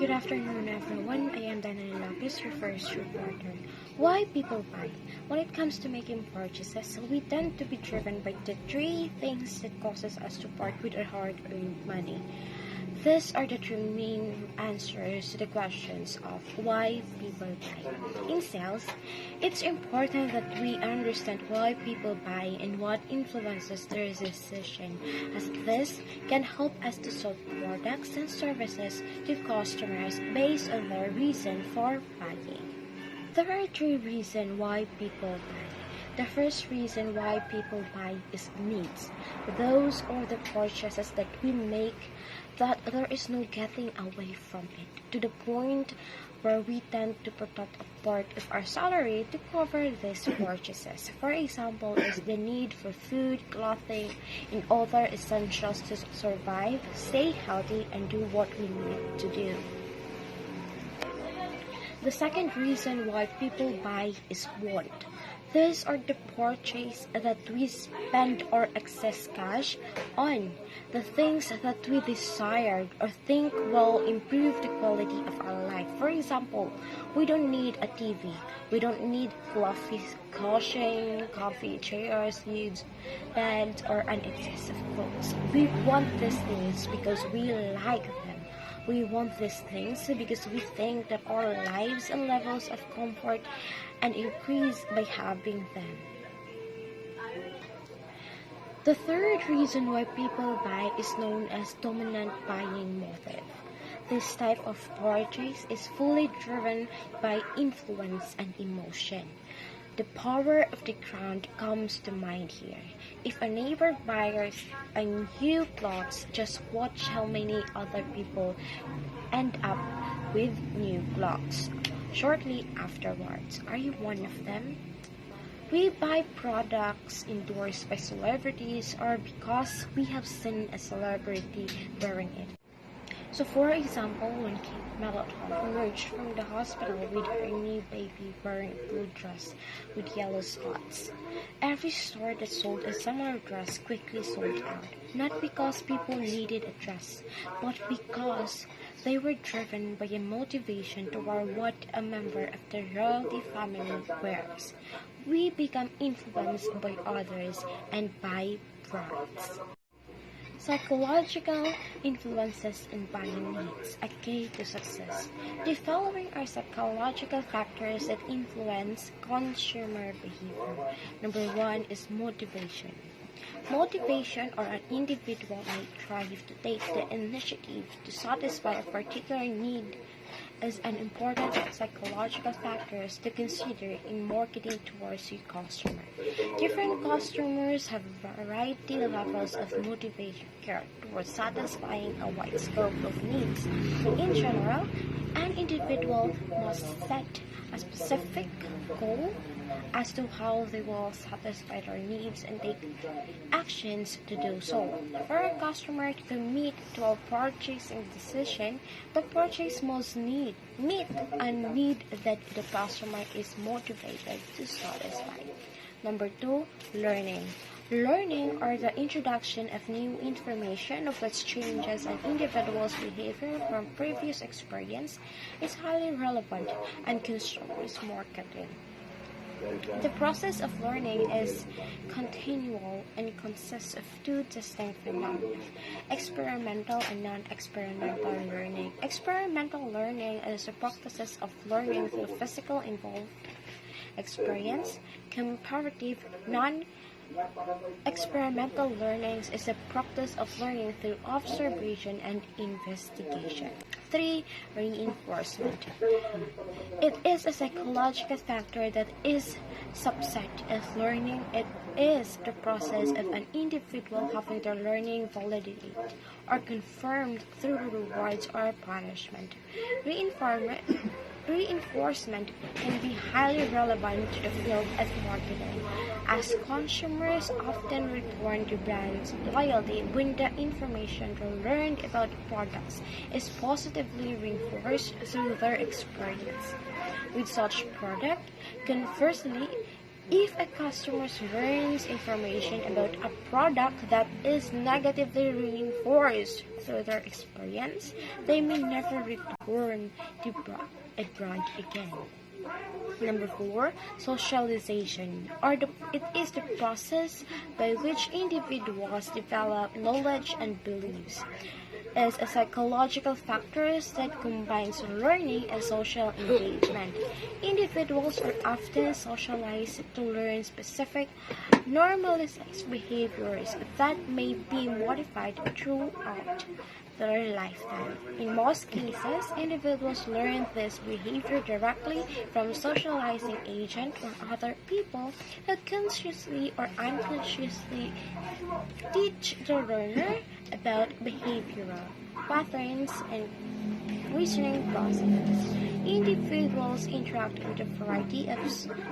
Good afternoon, everyone. I am Daniel Lapis, your first reporter. Why people buy? When it comes to making purchases, we tend to be driven by the three things that causes us to part with our hard-earned money. These are the three main answers to the questions of why people buy. In sales, it's important that we understand why people buy and what influences their decision, as this can help us to sell products and services to customers based on their reason for buying. There are three reasons why people buy. The first reason why people buy is needs. Those are the purchases that we make that there is no getting away from it, to the point where we tend to protect a part of our salary to cover these purchases. For example, is the need for food, clothing, and other essentials to survive, stay healthy, and do what we need to do. The second reason why people buy is want. These are the purchases that we spend our excess cash on, the things that we desire or think will improve the quality of our life. For example, we don't need a TV, we don't need fluffy cushion, coffee chairs, huge beds, or an excessive clothes. We want these things because we like them. We want these things because we think that our lives and levels of comfort and increase by having them. The third reason why people buy is known as dominant buying motive. This type of purchase is fully driven by influence and emotion. The power of the crowd comes to mind here. If a neighbor buys a new clothes, just watch how many other people end up with new clothes shortly afterwards. Are you one of them? We buy products endorsed by celebrities or because we have seen a celebrity wearing it. So for example, when Kate Middleton emerged from the hospital with her new baby wearing a blue dress with yellow spots, every store that sold a similar dress quickly sold out. Not because people needed a dress, but because they were driven by a motivation to wear what a member of the royalty family wears. We become influenced by others and buy products. Psychological influences in buying needs, a key to success. The following are psychological factors that influence consumer behavior. Number one is motivation. Motivation or an individual may try to take the initiative to satisfy a particular need is an important psychological factors to consider in marketing towards your customer. Different customers have variety levels of motivation towards satisfying a wide scope of needs. In general, an individual must set a specific goal as to how they will satisfy their needs and take actions to do so. For a customer to commit to a purchasing decision, the purchase must meet a need that the customer is motivated to satisfy. Number two, learning. Learning or the introduction of new information of which changes an individual's behavior from previous experience is highly relevant and consumers marketing. The process of learning is continual and consists of two distinct phenomena: experimental and non-experimental learning. Experimental learning is the practice of learning through physical involved experience. Comparative non-experimental learning is the practice of learning through observation and investigation. 3. Reinforcement. It is a psychological factor that is subset of learning. It is the process of an individual having their learning validated or confirmed through rewards or punishment. Reinforcement can be highly relevant to the field of marketing, as consumers often return to brands' loyalty when the information they learned about products is positively reinforced through their experience with such product. Conversely, If a customer learns information about a product that is negatively reinforced through their experience, they may never return to a brand again. Number four, socialization, it is the process by which individuals develop knowledge and beliefs. Is a psychological factor that combines learning and social engagement. Individuals are often socialized to learn specific, normalized behaviors that may be modified throughout their lifetime. In most cases, individuals learn this behavior directly from socializing agent or other people who consciously or unconsciously teach the learner about behavioral patterns and reasoning processes. Individuals interact with a variety of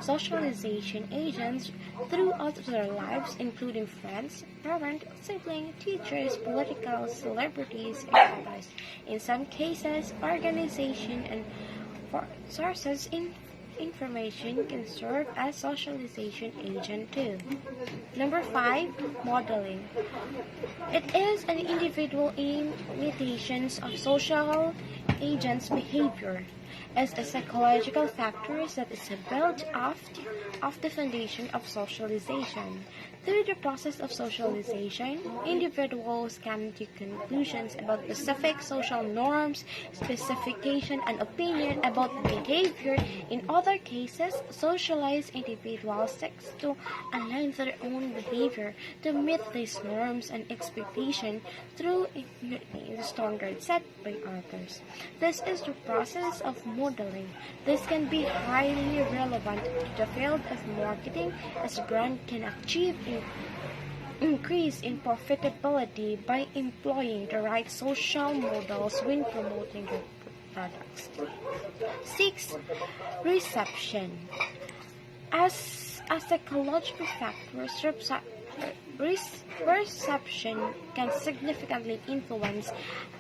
socialization agents throughout their lives, including friends, parents, siblings, teachers, political celebrities, and others. In some cases, organization and sources in information can serve as socialization agent too. Number five, modeling. It is an individual imitations of social agents' behavior as a psychological factor that is built off the foundation of socialization. Through the process of socialization, individuals come to conclusions about specific social norms, specification, and opinion about behavior. In other cases, socialized individuals seek to align their own behavior to meet these norms and expectations through the standards set by others. This is the process of modeling. This can be highly relevant to the field of marketing as brand can achieve increase in profitability by employing the right social models when promoting their products. 6. Reception. As a psychological factor, perception can significantly influence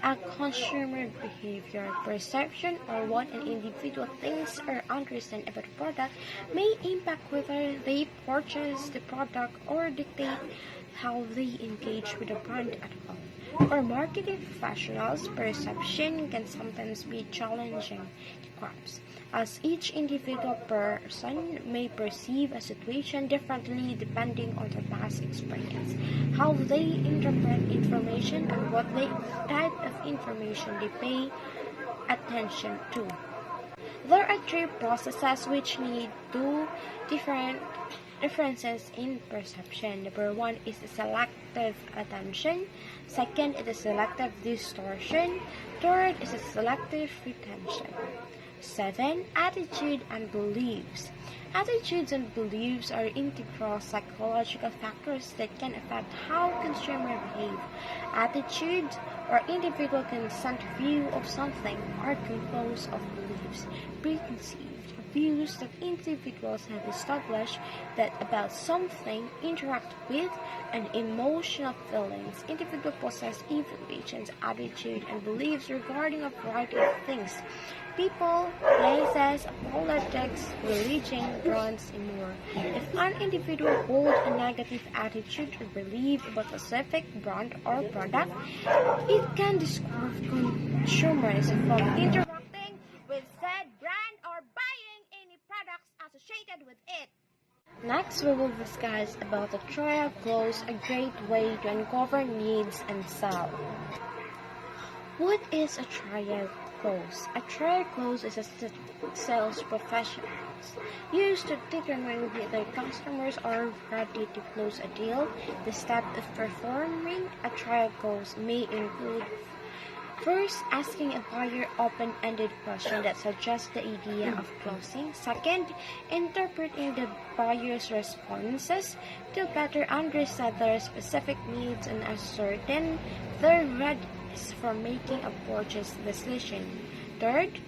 a consumer behavior. Perception, or what an individual thinks or understands about a product, may impact whether they purchase the product or dictate how they engage with the brand at all. For marketing professionals, perception can sometimes be challenging to grasp, as each individual person may perceive a situation differently depending on their past experience, how they interpret information, and what type of information they pay attention to. There are three processes which need two differences in perception. Number one is selective attention. Second is selective distortion. Third is selective retention. 7. Attitude and beliefs. Attitudes and beliefs are integral psychological factors that can affect how consumers behave. Attitudes or individual consent view of something are composed of beliefs, preconceived views that individuals have established that about something, interact with, and emotional feelings. Individuals possess evaluations, attitude, and beliefs regarding a variety of things. People, places, politics, religion, brands, and more. If an individual holds a negative attitude or belief about a specific brand or product, it can discourage consumers from interacting with said brand or buying any products associated with it. Next, we will discuss about the trial close, a great way to uncover needs and sell. What is a trial close? A trial close is a sales professionals use to determine whether customers are ready to close a deal. The step of performing a trial close may include first, asking a buyer open-ended question that suggests the idea of closing. Second, interpreting the buyer's responses to better understand their specific needs and ascertain their readiness for making a purchase decision. Third,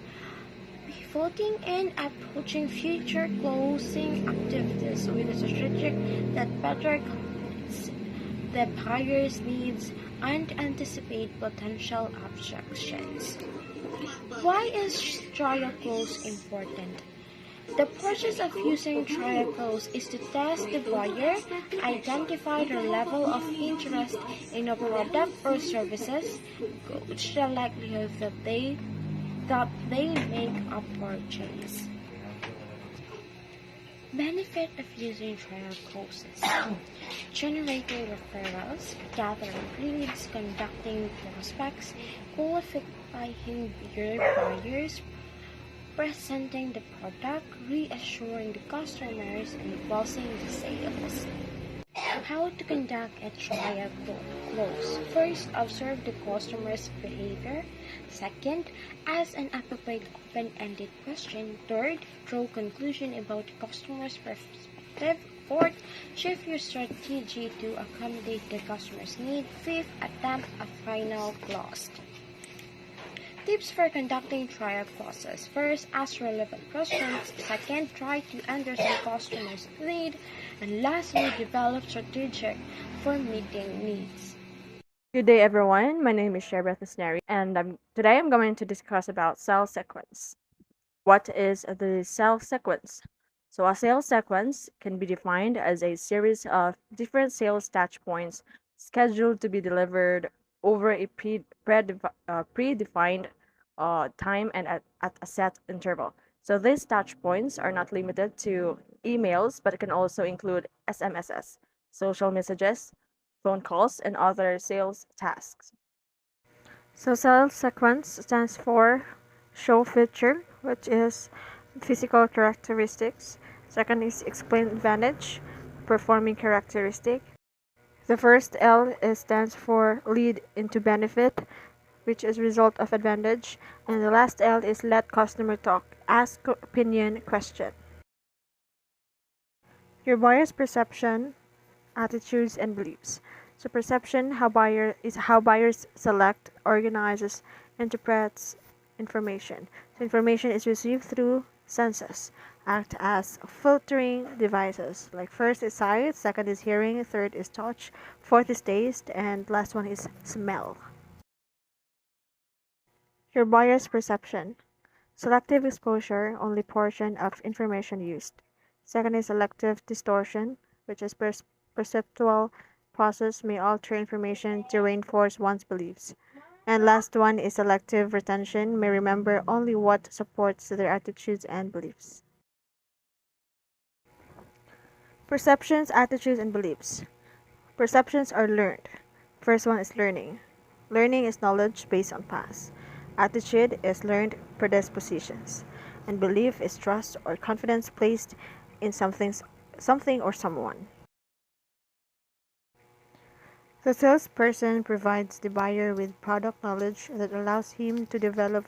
pivoting and approaching future closing activities with a strategy that better accommodates the buyer's needs and anticipate potential objections. Why is trial close important? The purpose of using trial goals is to test the buyer, identify their level of interest in a product or services, gauge the likelihood that they make a purchase. Benefit of using trial courses: generating referrals, gathering leads, conducting prospects, qualifying your buyers, presenting the product, reassuring the customers, and closing the sales. How to conduct a trial close. First, observe the customer's behavior. Second, ask an appropriate open-ended question. Third, draw conclusion about the customer's perspective. Fourth, shift your strategy to accommodate the customer's need. Fifth, attempt a final close. Tips for conducting trial process. First, ask relevant questions. Second, try to understand customers' need. And lastly, develop strategic for meeting needs. Good day, everyone. My name is Sherbeth Isneri, and today I'm going to discuss about sales sequence. What is the sales sequence? So, a sales sequence can be defined as a series of different sales touch points scheduled to be delivered over a predefined time and at a set interval. So, these touch points are not limited to emails, but it can also include SMSs, social messages, phone calls, and other sales tasks. So sales sequence stands for show feature, which is physical characteristics. Second is explain advantage, performing characteristic. The first L stands for lead into benefit, which is result of advantage. And the last L is let customer talk, ask opinion question. Your buyer's perception, attitudes, and beliefs. So perception how buyers select, organizes, interprets information. So information is received through senses, act as filtering devices. Like first is sight, second is hearing, third is touch, fourth is taste, and last one is smell. Your buyer's perception. Selective exposure, only portion of information used. Second is selective distortion, which is perceptual process may alter information to reinforce one's beliefs. And last one is selective retention, may remember only what supports their attitudes and beliefs. Perceptions, attitudes, and beliefs. Perceptions are learned. First one is learning. Learning is knowledge based on past. Attitude is learned predispositions. And belief is trust or confidence placed in something or someone. The salesperson provides the buyer with product knowledge that allows him to develop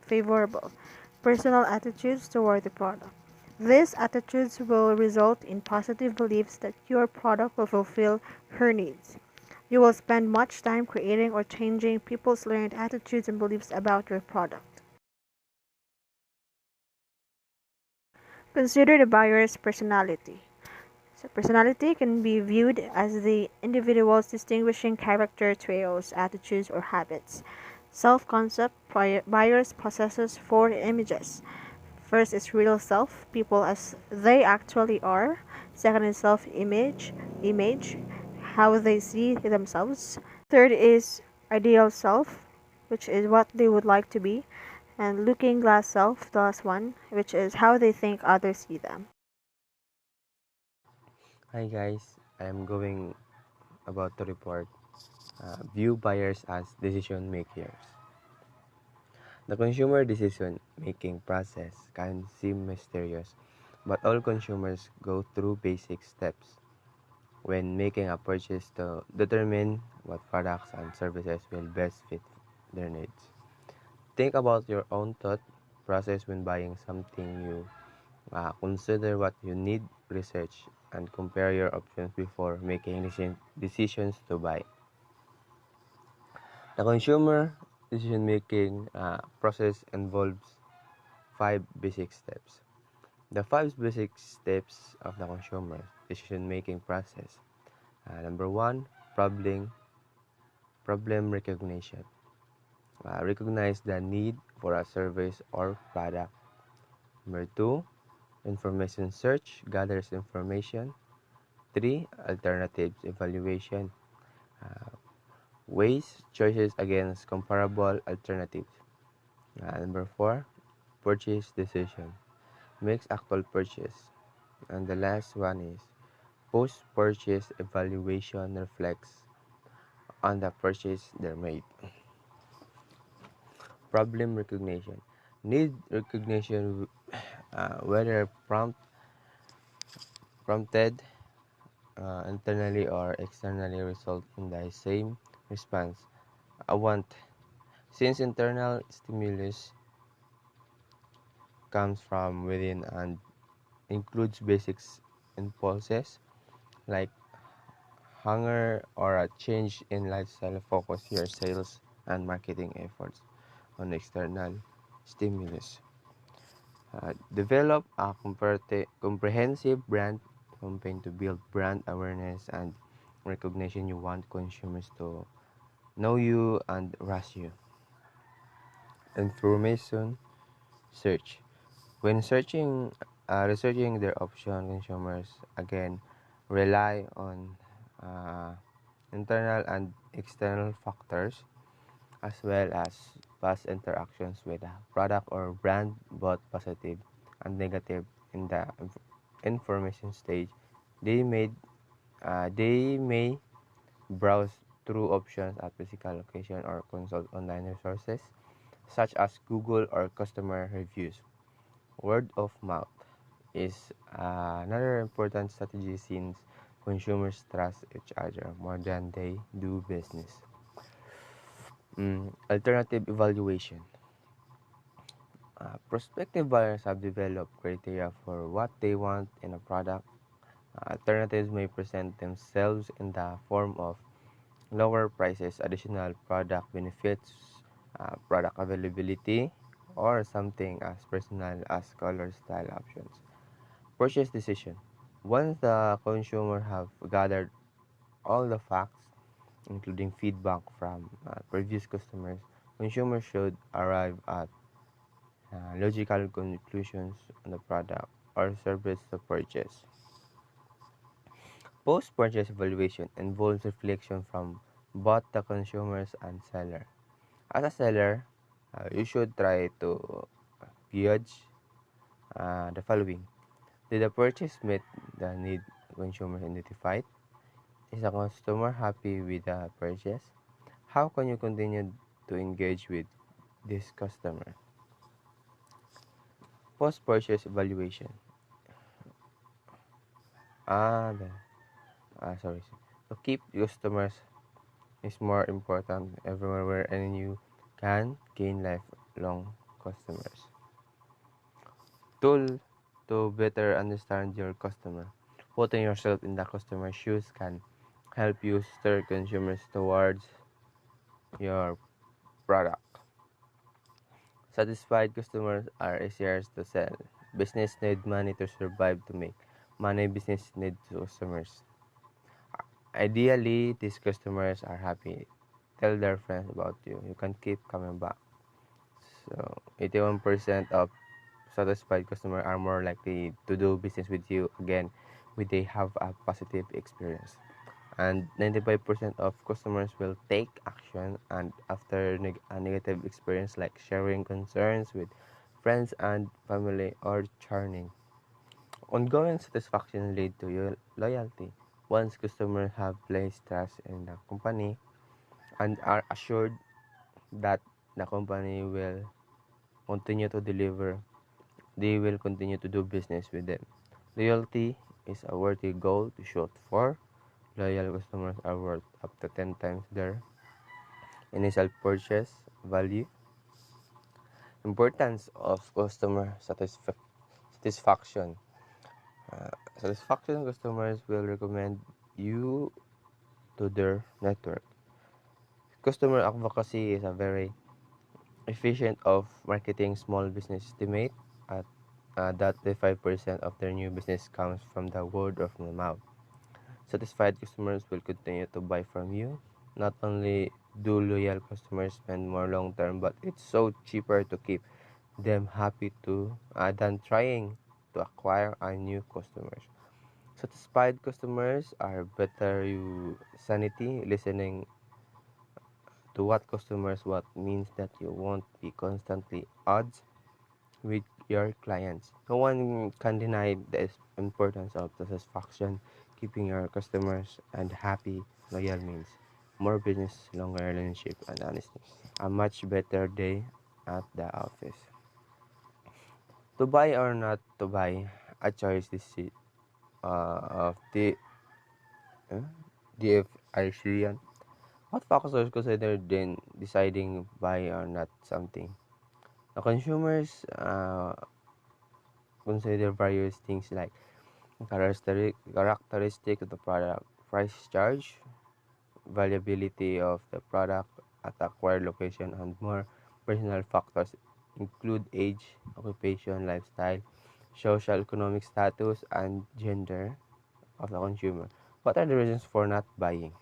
favorable personal attitudes toward the product. These attitudes will result in positive beliefs that your product will fulfill her needs. You will spend much time creating or changing people's learned attitudes and beliefs about your product. Consider the buyer's personality. So personality can be viewed as the individual's distinguishing character traits, attitudes, or habits. Self-concept, buyers possesses four images. First is real self, people as they actually are. Second is image, how they see themselves. Third is ideal self, which is what they would like to be. And looking glass self, the last one, which is how they think others see them. Hi guys, I am going about to report view buyers as decision makers. The consumer decision making process can seem mysterious, but all consumers go through basic steps when making a purchase to determine what products and services will best fit their needs. Think about your own thought process when buying something new. Consider what you need, research, and compare your options before making decisions to buy. The consumer decision-making process involves five basic steps. The five basic steps of the consumer decision-making process. Number one, problem recognition. Recognize the need for a service or product. Number two, Information search gathers information. 3. Alternatives evaluation weighs choices against comparable alternatives. Number 4. Purchase decision makes actual purchase. And the last one is post-purchase evaluation reflects on the purchase they made. Problem recognition need recognition whether prompted internally or externally result in the same response. I want since internal stimulus comes from within and includes basics impulses like hunger or a change in lifestyle, focus your sales and marketing efforts on external stimulus. Develop a comprehensive brand campaign to build brand awareness and recognition. You want consumers to know you and trust you. Information search. When researching their option, consumers again rely on uh, internal and external factors as well as past interactions with a product or brand, both positive and negative. In the information stage, they made they may browse through options at physical location or consult online resources such as Google or customer reviews. Word of mouth is another important strategy since consumers trust each other more than they do business. Alternative evaluation. Prospective buyers have developed criteria for what they want in a product. Alternatives may present themselves in the form of lower prices, additional product benefits, product availability, or something as personal as color style options. Purchase decision. Once the consumer have gathered all the facts, including feedback from previous customers, consumers should arrive at logical conclusions on the product or service to purchase. Post-purchase evaluation involves reflection from both the consumers and seller. As a seller, you should try to gauge the following. Did the purchase meet the need consumers identified? Is the customer happy with the purchase? How can you continue to engage with this customer? Post-purchase evaluation. The, sorry. To keep customers is more important everywhere and you can gain lifelong customers. Tool to better understand your customer. Putting yourself in the customer's shoes can help you steer consumers towards your product. Satisfied customers are easier to sell. Business need money to survive. To make money, business need customers. Ideally, these customers are happy. Tell their friends about you. You can keep coming back. So, 81% of satisfied customers are more likely to do business with you again when they have a positive experience. And 95% of customers will take action and after a negative experience like sharing concerns with friends and family or churning. Ongoing satisfaction lead to loyalty. Once customers have placed trust in the company and are assured that the company will continue to deliver, they will continue to do business with them. Loyalty is a worthy goal to shoot for. Loyal customers are worth up to 10 times their initial purchase value. Importance of customer satisfaction. Satisfaction customers will recommend you to their network. Customer advocacy is a very efficient of marketing. Small business estimate at that the 5% of their new business comes from the word of mouth. Satisfied customers will continue to buy from you. Not only do loyal customers spend more long term, but it's so cheaper to keep them happy than trying to acquire a new customers. Satisfied customers are better you sanity listening to what customers what means that you won't be constantly odds with your clients. No one can deny the importance of satisfaction. Keeping your customers and happy, loyal means more business, longer relationship, and honesty. A much better day at the office. To buy or not to buy, a choice of uh, DFICN. What factors considered in deciding buy or not something? The consumers consider various things like characteristic of the product, price charge, valuability of the product at acquired location, and more personal factors include age, occupation, lifestyle, social economic status, and gender of the consumer. What are the reasons for not buying?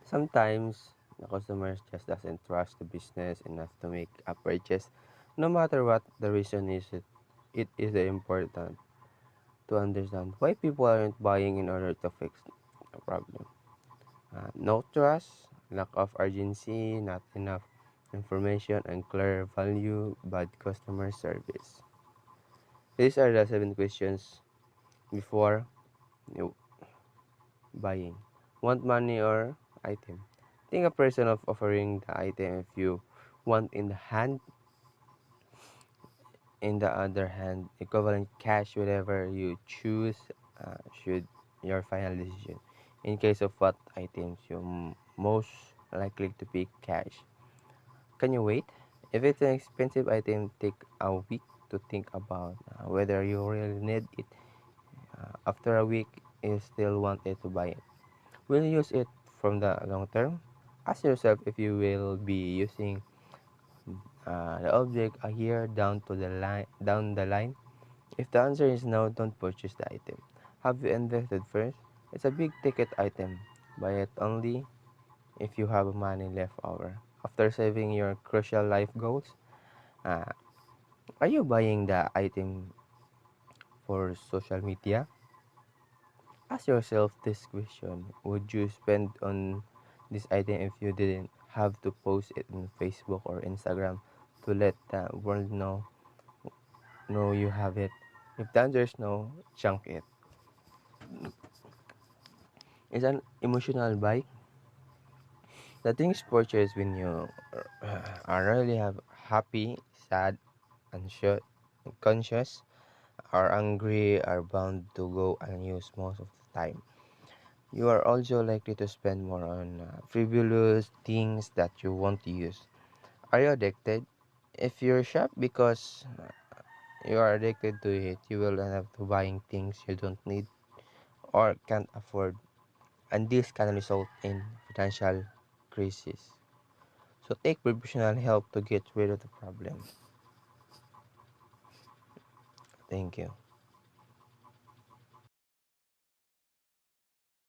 Sometimes the customers just doesn't trust the business enough to make a purchase. No matter what the reason is, it is important to understand why people aren't buying in order to fix the problem. No trust, lack of urgency, not enough information, unclear value, bad customer service. These are the 7 questions before you buying. Want money or item? Think a person of offering the item if you want in the other hand, equivalent cash, whatever you choose, should your final decision. In case of what items you most likely to pick cash. Can you wait? If it's an expensive item, take a week to think about whether you really need it. After a week, you still want it to buy it. Will you use it from the long term? Ask yourself if you will be using the object a year down the line. If the answer is no, don't purchase the item. Have you invested first? It's a big ticket item. Buy it only if you have money left over. After saving your crucial life goals, uh, are you buying the item for social media? Ask yourself this question. Would you spend on this item if you didn't have to post it on Facebook or Instagram to let the world know you have it? If the answer is no, junk it. It's an emotional buy. The things purchased when you are really happy, sad, anxious, conscious, or angry are bound to go unused most of the time. You are also likely to spend more on frivolous things that you won't use. Are you addicted? If you're shop because you are addicted to it, you will end up to buying things you don't need or can't afford, and this can result in financial crisis. So take professional help to get rid of the problem. Thank you.